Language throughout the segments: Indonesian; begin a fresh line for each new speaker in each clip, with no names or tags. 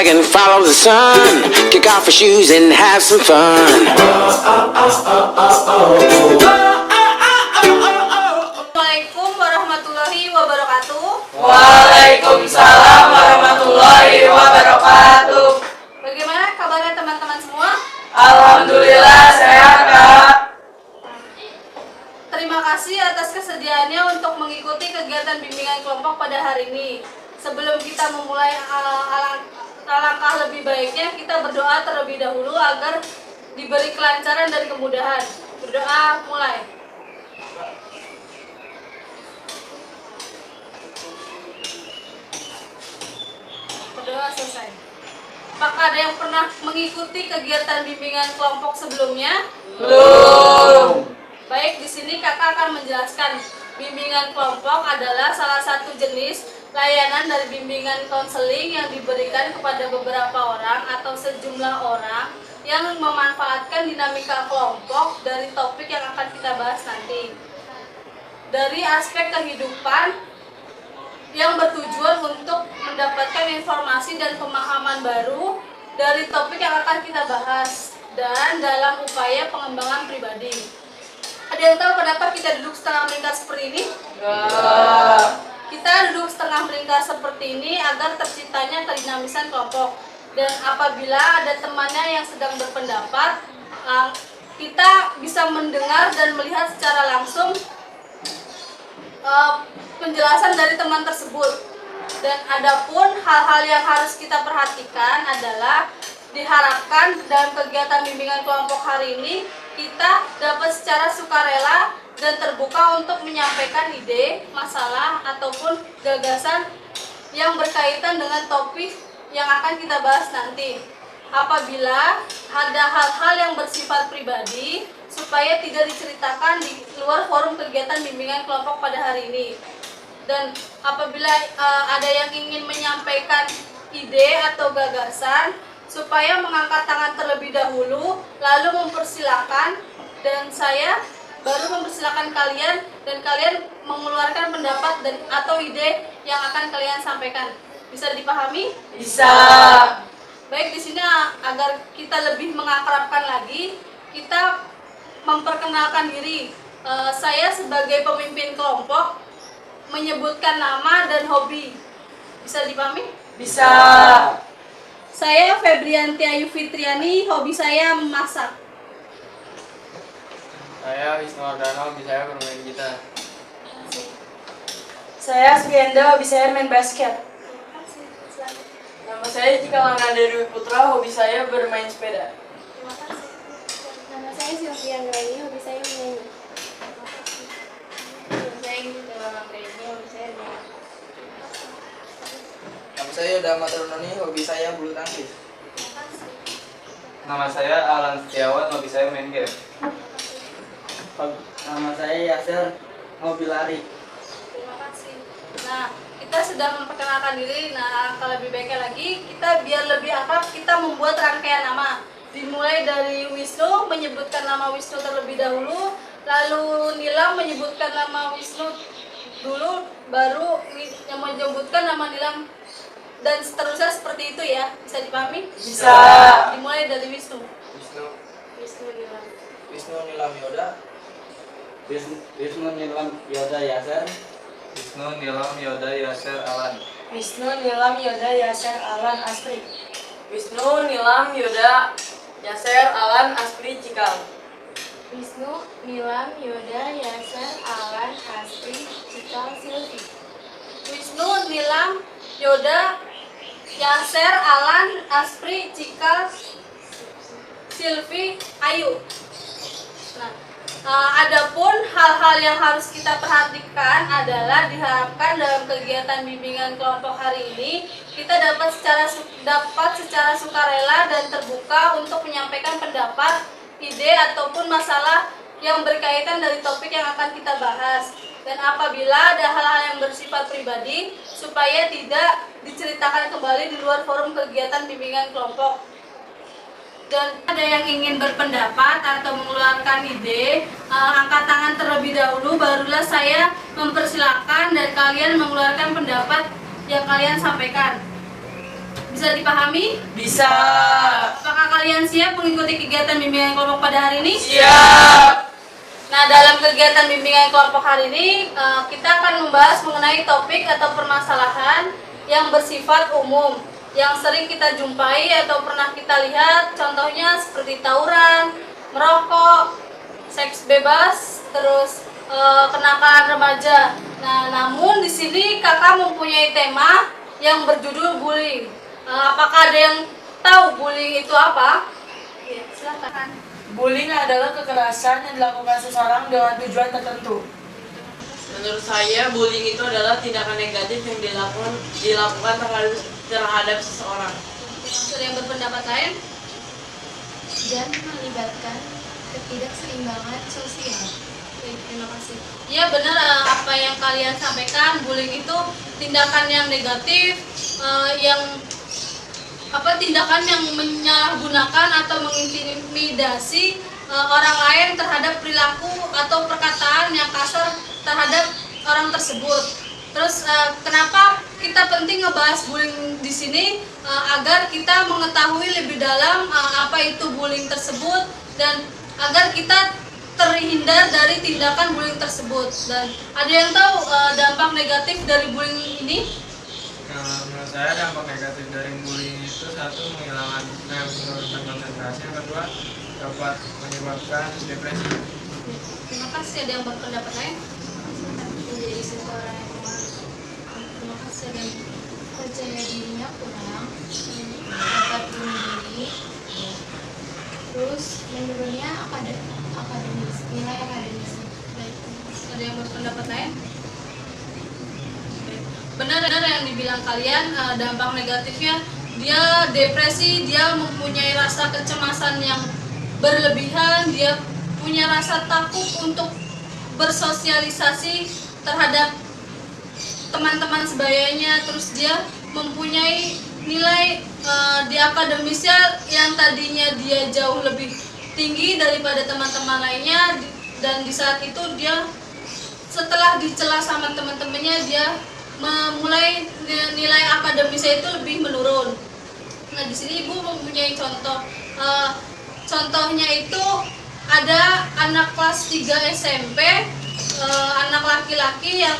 and follow the sun. Kick off your shoes and have some fun.
Assalamualaikum warahmatullahi wabarakatuh.
Waalaikumsalam warahmatullahi wabarakatuh.
Bagaimana kabarnya teman-teman semua?
Alhamdulillah sehat, Kak.
Terima kasih atas kesediaannya untuk mengikuti kegiatan bimbingan kelompok pada hari ini. Sebelum kita memulai alangkah lebih baiknya kita berdoa terlebih dahulu agar diberi kelancaran dan kemudahan. Berdoa mulai. Berdoa selesai. Apakah ada yang pernah mengikuti kegiatan bimbingan kelompok sebelumnya?
Belum.
Baik, di sini kakak akan menjelaskan. Bimbingan kelompok adalah salah satu jenis layanan dari bimbingan konseling yang diberikan kepada beberapa orang atau sejumlah orang yang memanfaatkan dinamika kelompok dari topik yang akan kita bahas nanti. Dari aspek kehidupan yang bertujuan untuk mendapatkan informasi dan pemahaman baru dari topik yang akan kita bahas dan dalam upaya pengembangan pribadi. Ada yang tahu kenapa kita duduk setengah melingkar seperti ini?
Enggak.
Kita duduk setengah melingkar seperti ini agar terciptanya kedinamisan kelompok. Dan apabila ada temannya yang sedang berpendapat, kita bisa mendengar dan melihat secara langsung penjelasan dari teman tersebut. Dan adapun hal-hal yang harus kita perhatikan adalah diharapkan dalam kegiatan bimbingan kelompok hari ini kita dapat secara sukarela dan terbuka untuk menyampaikan ide, masalah, ataupun gagasan yang berkaitan dengan topik yang akan kita bahas nanti. Apabila ada hal-hal yang bersifat pribadi, supaya tidak diceritakan di luar forum kegiatan bimbingan kelompok pada hari ini. Dan apabila ada yang ingin menyampaikan ide atau gagasan, supaya mengangkat tangan terlebih dahulu, lalu mempersilahkan, dan saya baru mempersilahkan kalian, dan kalian mengeluarkan pendapat dan atau ide yang akan kalian sampaikan. Bisa dipahami?
Bisa.
Baik, di sini agar kita lebih mengakrabkan lagi, kita memperkenalkan diri. Saya sebagai pemimpin kelompok menyebutkan nama dan hobi. Bisa dipahami?
Bisa.
Saya Febrianti Ayu Fitriani, hobi saya memasak.
Saya Wisnu Ardana, hobi saya bermain gitar.
Saya Sugenda, hobi saya main basket.
Nama saya Cikal Dewi Putra, hobi saya bermain sepeda.
Terima kasih. Nama saya Sylvia Anggraini, hobi saya menyanyi. Nama saya Gisela Anggraini, hobi saya menyanyi.
Nama saya Dama Tarunani, hobi saya bulu tangkis.
Nama saya Alan Setiawan, hobi saya main game.
Nama saya Yasser, hobi lari.
Terima kasih. Nah, kita sudah memperkenalkan diri. Nah, kalau lebih baiknya lagi, kita biar lebih akrab, kita membuat rangkaian nama. Dimulai dari Wisnu, menyebutkan nama Wisnu terlebih dahulu, lalu Nilam menyebutkan nama Wisnu dulu, baru yang menyebutkan nama Nilam, dan seterusnya seperti itu ya. Bisa dipahami?
Bisa.
Dimulai dari Wisnu.
Wisnu
Nilam.
Nilam Yoda.
Wisnu Nilam Yoda Yasser.
Wisnu Nilam Yoda Yasser Alan.
Wisnu Nilam Yoda Yasser Alan Asri. Wisnu Nilam Yoda Yasser Alan Asri Cikal.
Wisnu, Nilam, Yoda, Yasser, Alan, Asri, Cikal, Silvi.
Wisnu, Nilam, Yoda, Yasser, Alan, Aspri, Cikal, Silvi, Ayu. Nah, adapun hal-hal yang harus kita perhatikan adalah diharapkan dalam kegiatan bimbingan kelompok hari ini kita dapat secara sukarela dan terbuka untuk menyampaikan pendapat, ide ataupun masalah yang berkaitan dari topik yang akan kita bahas. Dan apabila ada hal-hal yang bersifat pribadi, supaya tidak diceritakan kembali di luar forum kegiatan bimbingan kelompok. Dan ada yang ingin berpendapat atau mengeluarkan ide, angkat tangan terlebih dahulu, barulah saya mempersilahkan dan kalian mengeluarkan pendapat yang kalian sampaikan. Bisa dipahami?
Bisa.
Apakah kalian siap mengikuti kegiatan bimbingan kelompok pada hari ini?
Siap.
Nah, dalam kegiatan bimbingan kelompok hari ini, kita akan membahas mengenai topik atau permasalahan yang bersifat umum, yang sering kita jumpai atau pernah kita lihat, contohnya seperti tawuran, merokok, seks bebas, terus kenakalan remaja. Nah, namun di sini kakak mempunyai tema yang berjudul bullying. Apakah ada yang tahu bullying itu apa? Ya, silakan.
Bullying adalah kekerasan yang dilakukan seseorang dengan tujuan tertentu.
Menurut saya, bullying itu adalah tindakan negatif yang dilakukan terhadap seseorang.
Ada yang berpendapat lain?
Dan melibatkan ketidakseimbangan sosial.
Oke, terima kasih. Iya benar, apa yang kalian sampaikan, bullying itu tindakan yang negatif, tindakan yang menyalahgunakan atau mengintimidasi orang lain terhadap perilaku atau perkataan yang kasar terhadap orang tersebut. Terus kenapa kita penting ngebahas bullying di sini, agar kita mengetahui lebih dalam apa itu bullying tersebut dan agar kita terhindar dari tindakan bullying tersebut. Dan ada yang tahu dampak negatif dari bullying ini?
Menurut saya dampak negatif dari bullying itu satu, menghilangkan konsentrasi, yang kedua dapat menyebabkan depresi.
Terima kasih. Ada yang berpendapat lain?
Menjadi seseorang yang pemalu.
Terima kasih. Ada yang
Percaya dirinya kurang, dapat bunuh diri, terus menurunnya nilai akademis.
baik. Ada yang berpendapat lain? Benar yang dibilang kalian, dampak negatifnya dia depresi, dia mempunyai rasa kecemasan yang berlebihan, dia punya rasa takut untuk bersosialisasi terhadap teman-teman sebayanya, terus dia mempunyai nilai di akademisnya yang tadinya dia jauh lebih tinggi daripada teman-teman lainnya, dan di saat itu dia setelah dicela sama teman-temannya, dia memulai nilai akademisnya itu lebih menurun. Nah, di sini Ibu mempunyai contoh. Contohnya itu ada anak kelas 3 SMP, anak laki-laki yang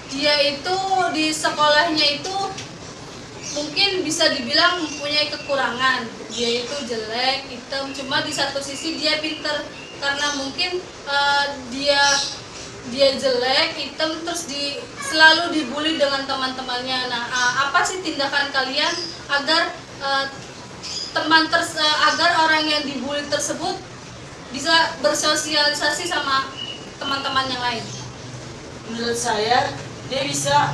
dia itu di sekolahnya itu mungkin bisa dibilang mempunyai kekurangan. Dia itu jelek, hitam, cuma di satu sisi dia pinter karena mungkin dia jelek, hitam, terus selalu dibully dengan teman-temannya. Nah, apa sih tindakan kalian agar agar orang yang dibully tersebut bisa bersosialisasi sama teman-teman yang lain?
Menurut saya, dia bisa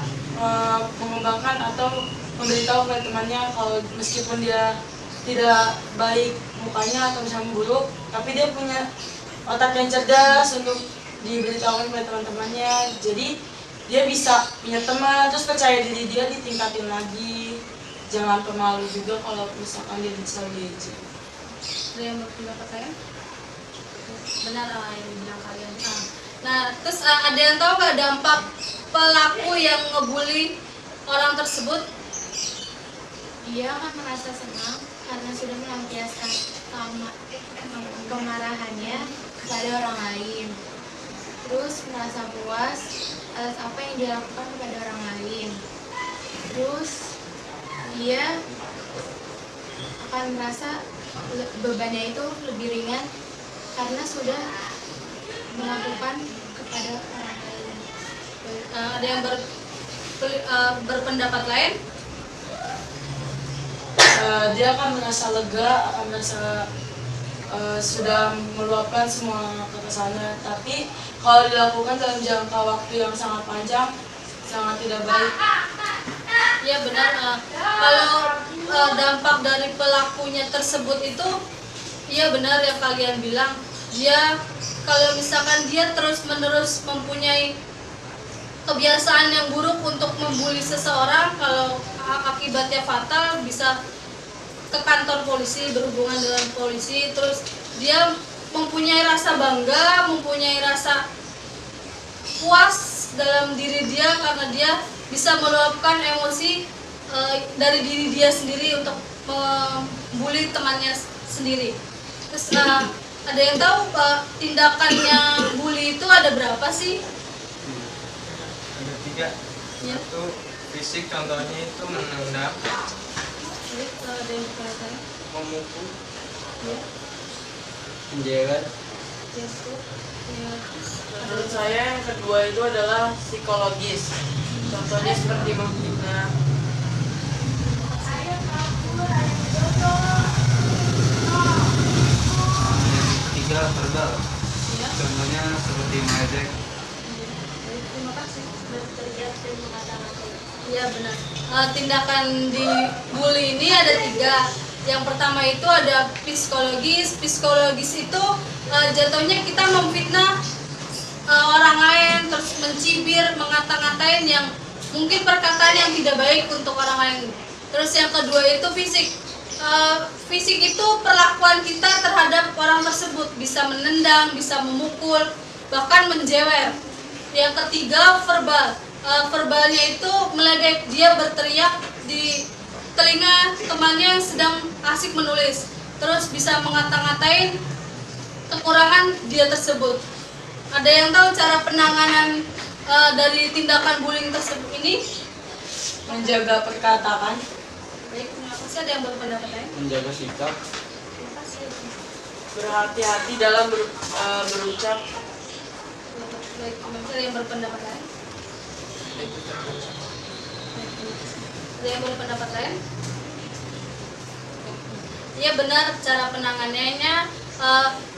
mengembangkan atau memberitahu ke temannya kalau meskipun dia tidak baik mukanya atau misalnya buruk, tapi dia punya otak yang cerdas untuk diberitahukan kepada teman-temannya. Jadi dia bisa punya teman, terus percaya diri dia ditingkatin lagi. Jangan pemalu juga kalau misalkan dia bisa diejek.
Ada yang berpendapat lain? Benar yang dibilang kalian. Nah, terus ada yang tahu nggak dampak pelaku yang ngebully orang tersebut?
Dia akan merasa senang karena sudah melampiaskan kemarahannya kepada orang lain. Terus merasa puas atas apa yang dilakukan kepada orang lain. Terus dia akan merasa bebannya itu lebih ringan karena sudah melakukan kepada orang lain.
Ada yang berpendapat lain?
Dia akan merasa lega, akan merasa sudah meluapkan semua kekesalannya. Tapi kalau dilakukan dalam jangka waktu yang sangat panjang, sangat tidak baik.
Ya benar, kalau dampak dari pelakunya tersebut itu, iya benar yang kalian bilang. Dia kalau misalkan dia terus-menerus mempunyai kebiasaan yang buruk untuk membuli seseorang, kalau akibatnya fatal bisa ke kantor polisi, berhubungan dengan polisi. Terus dia mempunyai rasa bangga, mempunyai rasa puas dalam diri dia karena dia bisa meluapkan emosi dari diri dia sendiri untuk membuli temannya sendiri. Terus ada yang tahu tindakannya bully itu ada berapa sih?
Ada 3.
Ya.
Satu fisik, contohnya itu menendang,
Ada yang berapa?
memukul,
Ya.
Menjewer.
Ya.
Menurut saya yang kedua itu adalah psikologis. Contohnya seperti memfitnah.
Tiga verbal.
Ya.
Contohnya seperti mengejek.
Terima kasih. Iya benar. Tindakan di bully ini ada 3. Yang pertama itu ada psikologis. Psikologis itu jatuhnya kita memfitnah orang lain, terus mencibir, mengata-ngatain yang mungkin perkataan yang tidak baik untuk orang lain. Terus yang kedua itu fisik. Fisik itu perlakuan kita terhadap orang tersebut, bisa menendang, bisa memukul, bahkan menjewer. Yang ketiga verbal. Verbalnya itu meledek, dia berteriak di telinga temannya yang sedang asik menulis, terus bisa ngata-ngatain kekurangan dia tersebut. Ada yang tahu cara penanganan dari tindakan bullying tersebut ini?
Menjaga perkataan.
Baik, terima kasih. Ada yang berpendapat lain?
Menjaga sikap.
Terima kasih.
Berhati-hati dalam berucap.
Baik, ada yang berpendapat lain? Ada yang berpendapat lain? Iya benar, cara penanganannya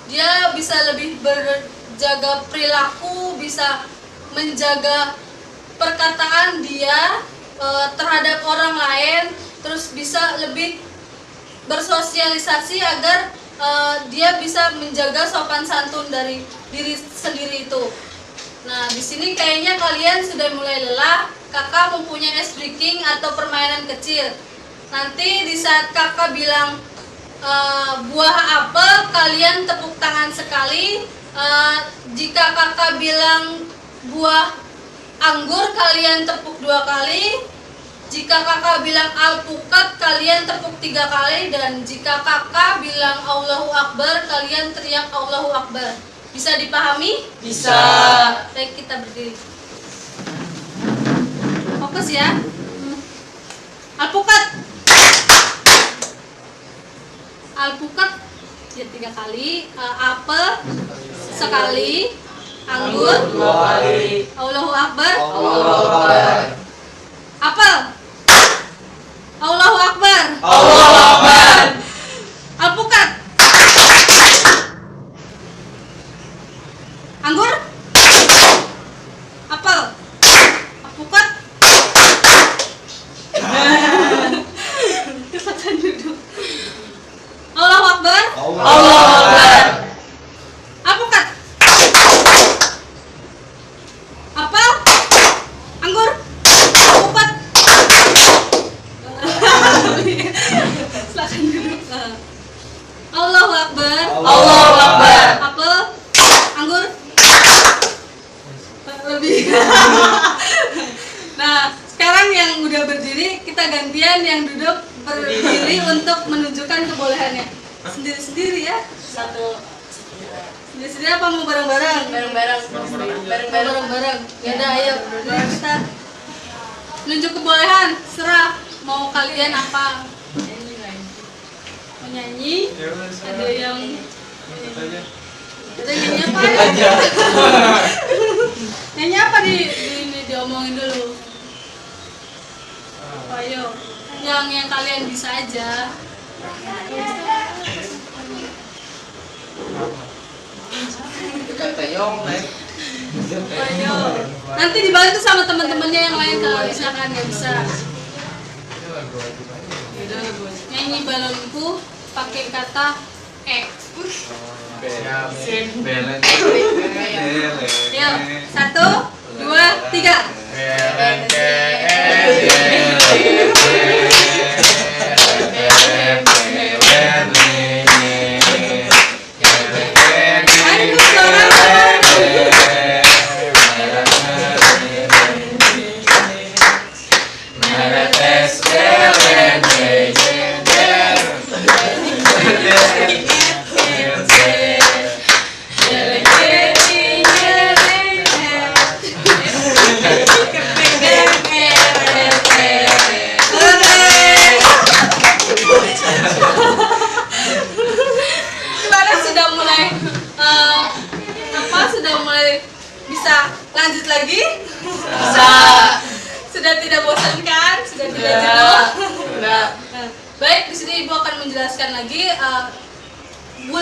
dia bisa lebih berjaga perilaku, bisa menjaga perkataan dia terhadap orang lain, terus bisa lebih bersosialisasi agar dia bisa menjaga sopan santun dari diri sendiri itu. Nah, di sini kayaknya kalian sudah mulai lelah. Kakak mempunyai ice breaking atau permainan kecil. Nanti di saat kakak bilang buah apel, kalian tepuk tangan sekali. Jika kakak bilang buah anggur, kalian tepuk 2 kali. Jika kakak bilang alpukat, kalian tepuk 3 kali. Dan jika kakak bilang Allahu Akbar, kalian teriak Allahu Akbar. Bisa dipahami?
Bisa.
Baik, kita berdiri. Fokus ya. Alpukat. Alpukat ya 3 kali. Apel sekali. Anggur
2 kali.
Allahu Akbar.
Allahu Akbar.
Apel. Allahu Akbar.
Allahu Akbar.
Alpukat. Anggur. Apel. Alpukat. Cepetan duduk. Allahu Akbar.
Allahu Akbar.
Alpukat. Apel. Anggur. Alpukat. Silakan duduk. Allahu Akbar.
Allahu Akbar.
Apel. Anggur. Lebih. Nah, sekarang yang udah berdiri, kita gantian yang duduk berdiri untuk menunjukkan kebolehannya. Sendiri-sendiri ya. Sendiri-sendiri apa mau bareng-bareng?
Bareng-bareng.
Bareng-bareng. Ya udah, ayo. Jadi kita nunjuk kebolehan. Serah mau kalian apa? Mau nyanyi?
Ya udah,
Ada yang
ikut aja.
ada nyanyi apa? Nyanyi apa di ini diomongin dulu. Ayo, yang kalian bisa aja. Ayo. Nanti dibantu tuh sama teman-temannya yang lain kalau misalkan nggak bisa. Nyanyi balonku pakai kata e.
Belen.
Ayo, 1, 2, 3. Ayo, suara.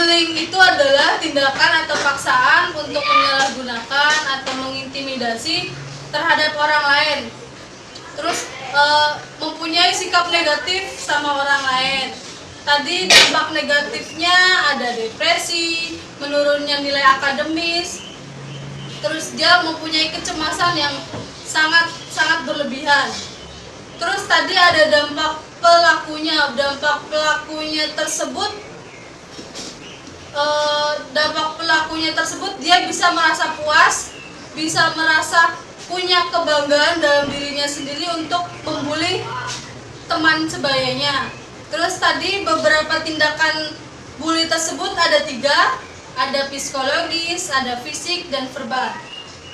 Bullying itu adalah tindakan atau paksaan untuk menyalahgunakan atau mengintimidasi terhadap orang lain. Terus mempunyai sikap negatif sama orang lain. Tadi dampak negatifnya ada depresi, menurunnya nilai akademis, terus dia mempunyai kecemasan yang sangat berlebihan. Terus tadi ada dampak pelakunya. Dampak pelakunya tersebut dia bisa merasa puas, bisa merasa punya kebanggaan dalam dirinya sendiri untuk membuli teman sebayanya. Terus tadi beberapa tindakan bully tersebut ada 3, ada psikologis, ada fisik, dan verbal.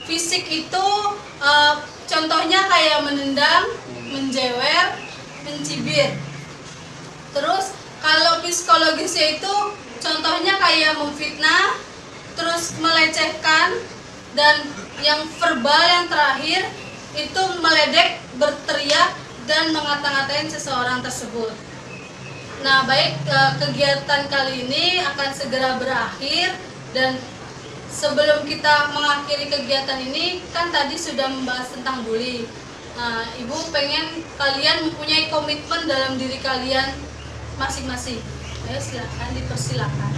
Fisik itu contohnya kayak menendang, menjewer, mencibir. Terus kalau psikologisnya itu contohnya kayak memfitnah, terus melecehkan, dan yang verbal yang terakhir itu meledek, berteriak, dan mengata-ngatain seseorang tersebut. Nah, baik, kegiatan kali ini akan segera berakhir, dan sebelum kita mengakhiri kegiatan ini kan tadi sudah membahas tentang bully. Nah, Ibu pengen kalian mempunyai komitmen dalam diri kalian masing-masing. Ayo silakan, dipersilakan.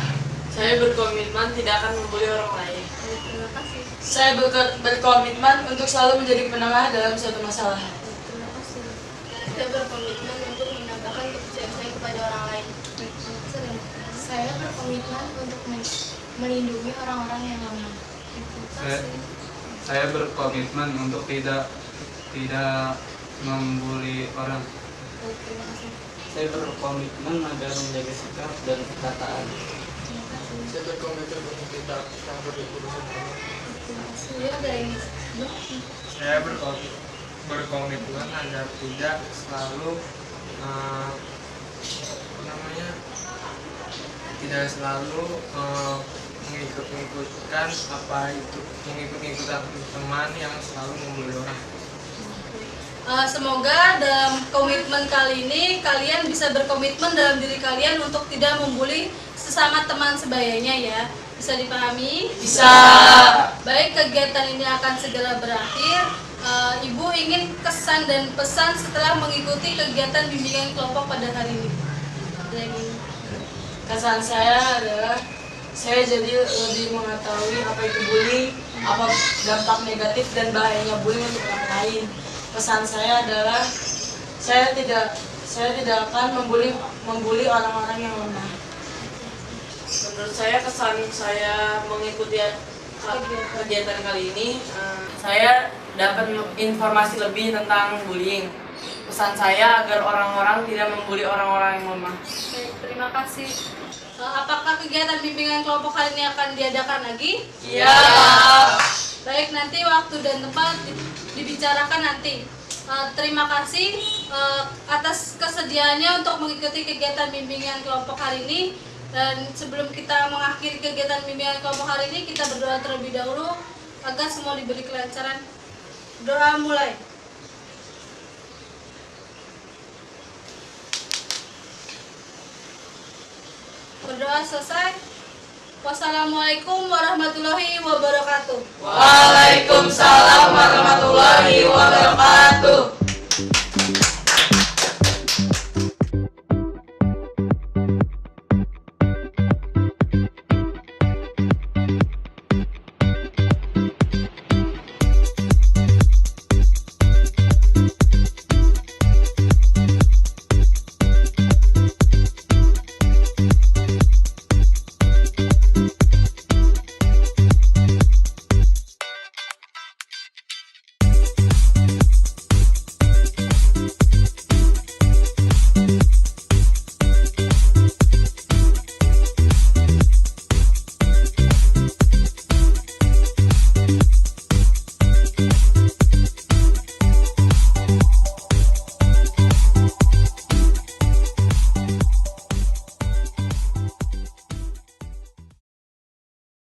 Saya berkomitmen tidak akan membuli orang lain.
Terima kasih.
Saya berkomitmen untuk selalu menjadi penengah dalam suatu masalah.
Terima kasih.
Saya berkomitmen untuk menambahkan kepercayaan saya kepada orang lain. Saya berkomitmen untuk melindungi orang-orang yang lemah.
Saya berkomitmen untuk tidak membuli orang.
Terima kasih.
Saya berkomitmen agar menjaga sikap dan perkataan.
Saya berkomitmen untuk tidak campur di urusan orang.
Ya, dari
Saya berkomitmen agar tidak selalu tidak selalu mengikut-ngikutkan mengikut-ngikutan teman yang selalu membuli orang.
Semoga dalam komitmen kali ini kalian bisa berkomitmen dalam diri kalian untuk tidak membuli sesama teman sebayanya ya. Bisa dipahami?
Bisa.
Baik, kegiatan ini akan segera berakhir. Ibu ingin kesan dan pesan setelah mengikuti kegiatan bimbingan kelompok pada hari ini.
Kesan saya adalah saya jadi lebih mengetahui apa itu bullying, apa dampak negatif dan bahayanya bullying untuk orang lain. Pesan saya adalah saya tidak akan membuli orang-orang yang lemah.
Menurut saya kesan saya mengikuti kegiatan kali ini, saya dapat informasi lebih tentang bullying. Pesan saya agar orang-orang tidak membuli orang-orang yang lemah.
Baik, terima kasih. Apakah kegiatan bimbingan kelompok kali ini akan diadakan lagi?
Iya.
Baik, nanti waktu dan tempat dibicarakan nanti. Terima kasih atas kesediaannya untuk mengikuti kegiatan bimbingan kelompok hari ini. Dan sebelum kita mengakhiri kegiatan bimbingan kelompok hari ini, kita berdoa terlebih dahulu agar semua diberi kelancaran. Doa mulai. Berdoa selesai. Wassalamualaikum warahmatullahi wabarakatuh.
Waalaikumsalam warahmatullahi wabarakatuh.